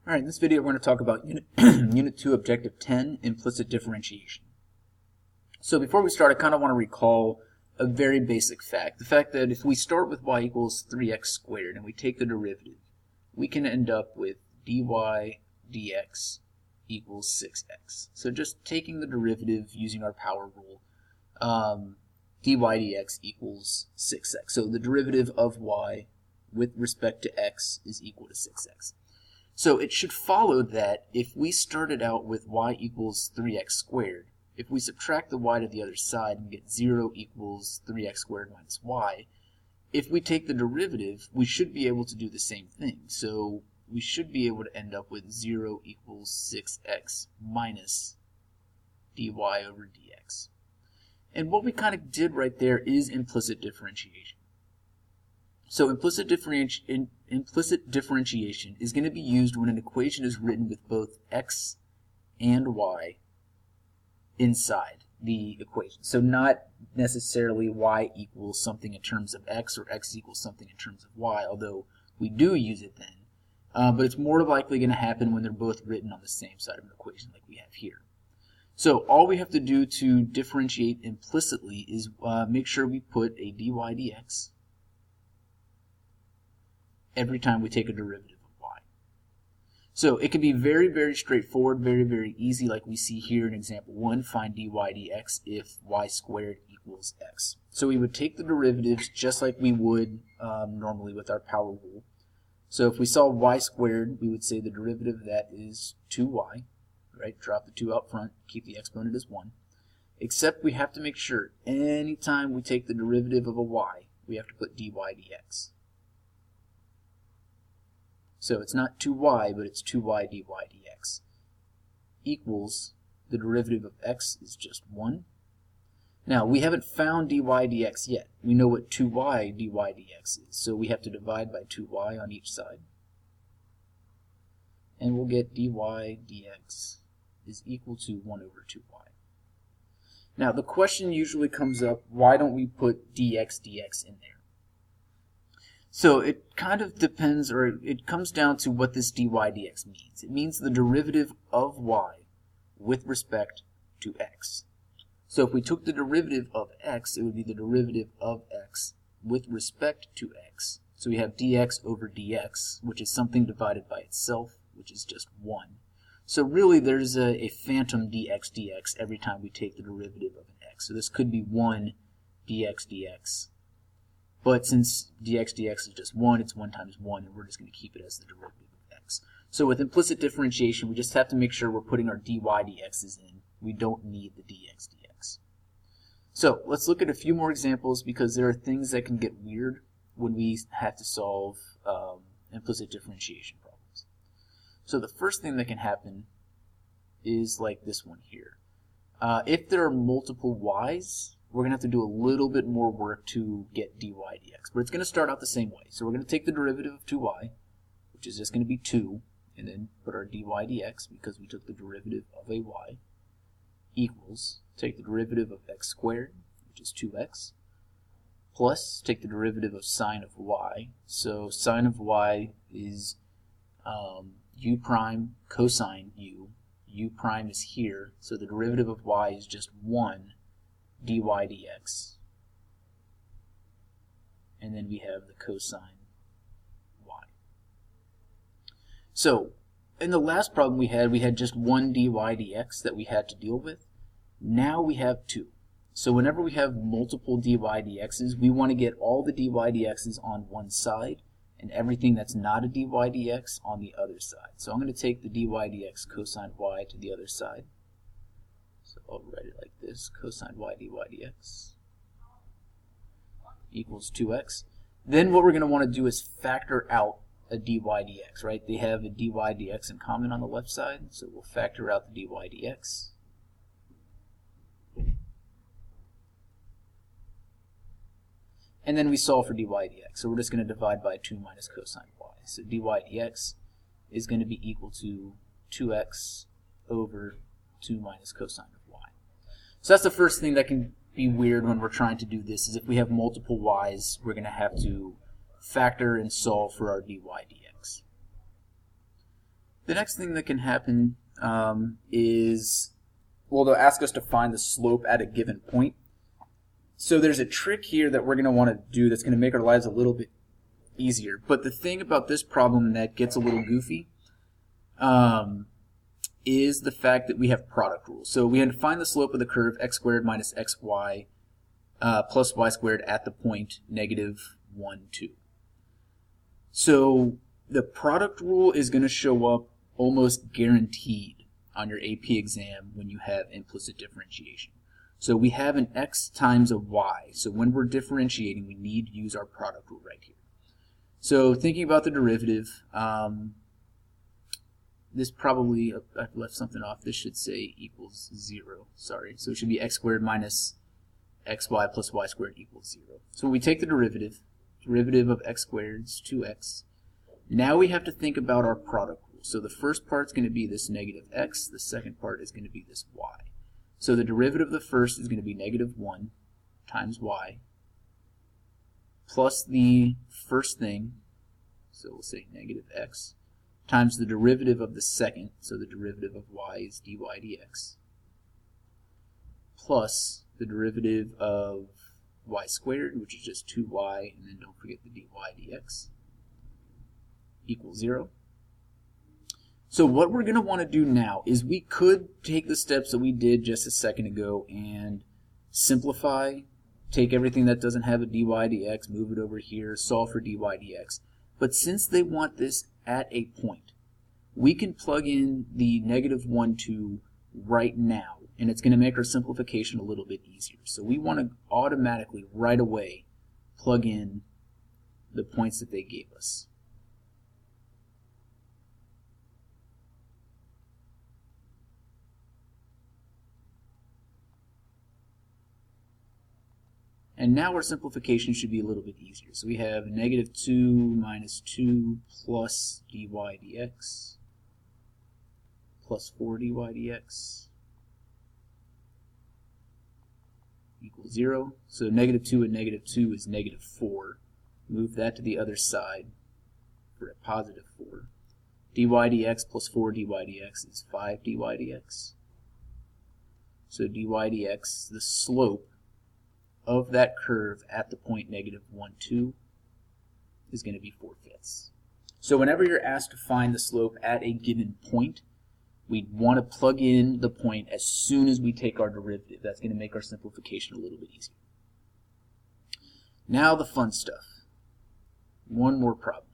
Alright, in this video we're going to talk about Unit 2, Objective 10, Implicit Differentiation. So before we start, I kind of want to recall a very basic fact. The fact that if we start with y equals 3x squared and we take the derivative, we can end up with dy dx equals 6x. So just taking the derivative using our power rule, dy dx equals 6x. So the derivative of y with respect to x is equal to 6x. So it should follow that if we started out with y equals 3x squared, if we subtract the y to the other side and get 0 equals 3x squared minus y, if we take the derivative, we should be able to do the same thing. So we should be able to end up with 0 equals 6x minus dy over dx. And what we kind of did right there is implicit differentiation. So implicit differentiation is going to be used when an equation is written with both x and y inside the equation. So not necessarily y equals something in terms of x or x equals something in terms of y, although we do use it then. But it's more likely going to happen when they're both written on the same side of an equation like we have here. So all we have to do to differentiate implicitly is make sure we put a dy dx every time we take a derivative of y. So it can be very, very straightforward, very, very easy, like we see here in example 1, find dy dx if y squared equals x. So we would take the derivatives just like we would normally with our power rule. So if we saw y squared, we would say the derivative of that is 2y, right? Drop the 2 out front, keep the exponent as 1. Except we have to make sure anytime we take the derivative of a y, we have to put dy dx. So it's not 2y, but it's 2y dy dx equals the derivative of x is just 1. Now, we haven't found dy dx yet. We know what 2y dy dx is, so we have to divide by 2y on each side. And we'll get dy dx is equal to 1 over 2y. Now, the question usually comes up, why don't we put dx in there? So it kind of depends, or it comes down to what this dy dx means. It means the derivative of y with respect to x. So if we took the derivative of x, it would be the derivative of x with respect to x. So we have dx over dx, which is something divided by itself, which is just 1. So really there's a phantom dx every time we take the derivative of an x. So this could be 1 dx. But since dx is just 1, it's 1 times 1, and we're just going to keep it as the derivative of x. So with implicit differentiation, we just have to make sure we're putting our dy dx's in. We don't need the dx. So let's look at a few more examples because there are things that can get weird when we have to solve implicit differentiation problems. So the first thing that can happen is like this one here. If there are multiple y's, we're going to have to do a little bit more work to get dy dx. But it's going to start out the same way. So we're going to take the derivative of 2y, which is just going to be 2, and then put our dy dx, because we took the derivative of a y, equals, take the derivative of x squared, which is 2x, plus take the derivative of sine of y. So sine of y is u prime cosine u. U prime is here, so the derivative of y is just 1 dy dx. And then we have the cosine y. So in the last problem we had just 1 dy dx that we had to deal with. Now we have 2. So whenever we have multiple dy dx's, we want to get all the dy dx's on one side and everything that's not a dy dx on the other side. So I'm going to take the dy dx cosine y to the other side. So I'll write it like this, cosine y dy dx equals 2x. Then what we're going to want to do is factor out a dy dx, right? They have a dy dx in common on the left side, so we'll factor out the dy dx. And then we solve for dy dx. So we're just going to divide by 2 minus cosine y. So dy dx is going to be equal to 2x over 2 minus cosine of y. So that's the first thing that can be weird when we're trying to do this, is if we have multiple y's, we're going to have to factor and solve for our dy dx. The next thing that can happen is, well, they'll ask us to find the slope at a given point. So there's a trick here that we're going to want to do that's going to make our lives a little bit easier. But the thing about this problem that gets a little goofy is the fact that we have product rules. So we had to find the slope of the curve x squared minus xy plus y squared at the point negative 1, 2. So the product rule is going to show up almost guaranteed on your AP exam when you have implicit differentiation. So we have an x times a y. So when we're differentiating, we need to use our product rule right here. So thinking about the derivative, this probably, I've left something off. This should say equals 0. Sorry. So it should be x squared minus xy plus y squared equals 0. So when we take the derivative of x squared is 2x. Now we have to think about our product rule. So the first part is going to be this negative x. The second part is going to be this y. So the derivative of the first is going to be negative 1 times y plus the first thing, so we'll say negative x, times the derivative of the second, so the derivative of y is dy dx, plus the derivative of y squared, which is just 2y, and then don't forget the dy dx, equals 0. So what we're going to want to do now is we could take the steps that we did just a second ago and simplify, take everything that doesn't have a dy dx, move it over here, solve for dy dx. But since they want this at a point, we can plug in the negative 1, 2 right now, and it's going to make our simplification a little bit easier. So we want to automatically, right away, plug in the points that they gave us. And now our simplification should be a little bit easier. So we have negative 2 minus 2 plus dy dx plus 4 dy dx equals 0. So negative 2 and negative 2 is negative 4. Move that to the other side for a positive 4. dy dx plus 4 dy dx is 5 dy dx. So dy dx, the slope of that curve at the point negative 1, 2 is going to be 4/5. So whenever you're asked to find the slope at a given point, we want to plug in the point as soon as we take our derivative. That's going to make our simplification a little bit easier. Now the fun stuff. One more problem.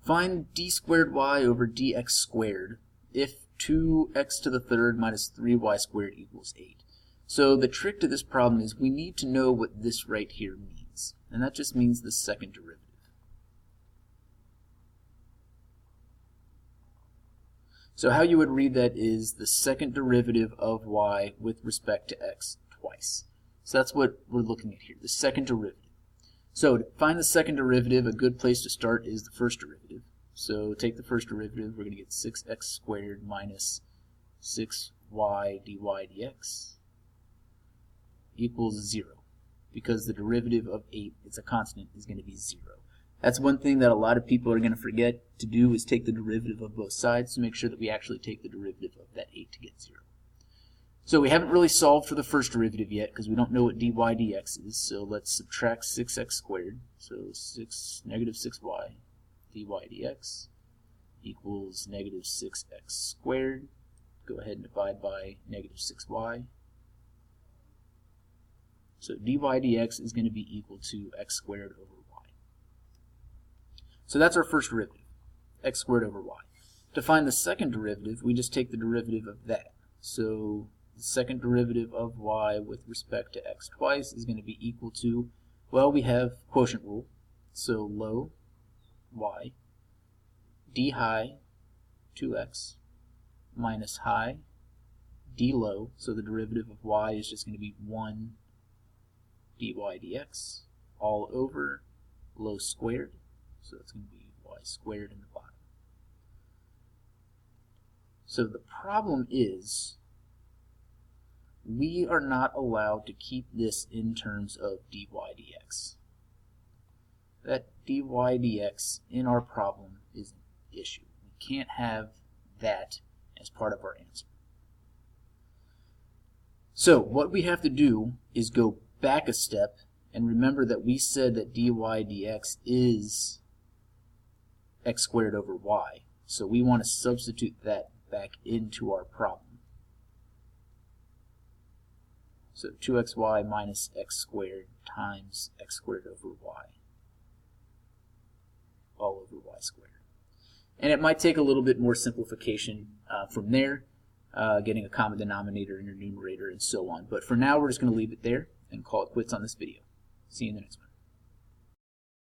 Find d squared y over dx squared if 2x to the third minus 3y squared equals 8. So the trick to this problem is we need to know what this right here means, and that just means the second derivative. So how you would read that is the second derivative of y with respect to x twice. So that's what we're looking at here, the second derivative. So to find the second derivative, a good place to start is the first derivative. So take the first derivative, we're going to get 6x squared minus 6y dy dx equals 0, because the derivative of 8, it's a constant, is going to be 0. That's one thing that a lot of people are going to forget to do, is take the derivative of both sides to make sure that we actually take the derivative of that 8 to get 0. So we haven't really solved for the first derivative yet because we don't know what dy dx is, so let's subtract 6x squared, so negative 6y dy dx equals negative 6x squared. Go ahead and divide by negative 6y. So dy dx is going to be equal to x squared over y. So that's our first derivative, x squared over y. To find the second derivative, we just take the derivative of that. So the second derivative of y with respect to x twice is going to be equal to, well, we have quotient rule. So low y, d high 2x, minus high d low. So the derivative of y is just going to be 1 dy dx all over low squared, so it's going to be y squared in the bottom. So the problem is we are not allowed to keep this in terms of dy dx. That dy dx in our problem is an issue. We can't have that as part of our answer. So what we have to do is go back a step and remember that we said that dy dx is x squared over y. So we want to substitute that back into our problem. So 2xy minus x squared times x squared over y, all over y squared. And it might take a little bit more simplification from there, getting a common denominator in your numerator and so on. But for now, we're just going to leave it there and call it quits on this video. See you in the next one.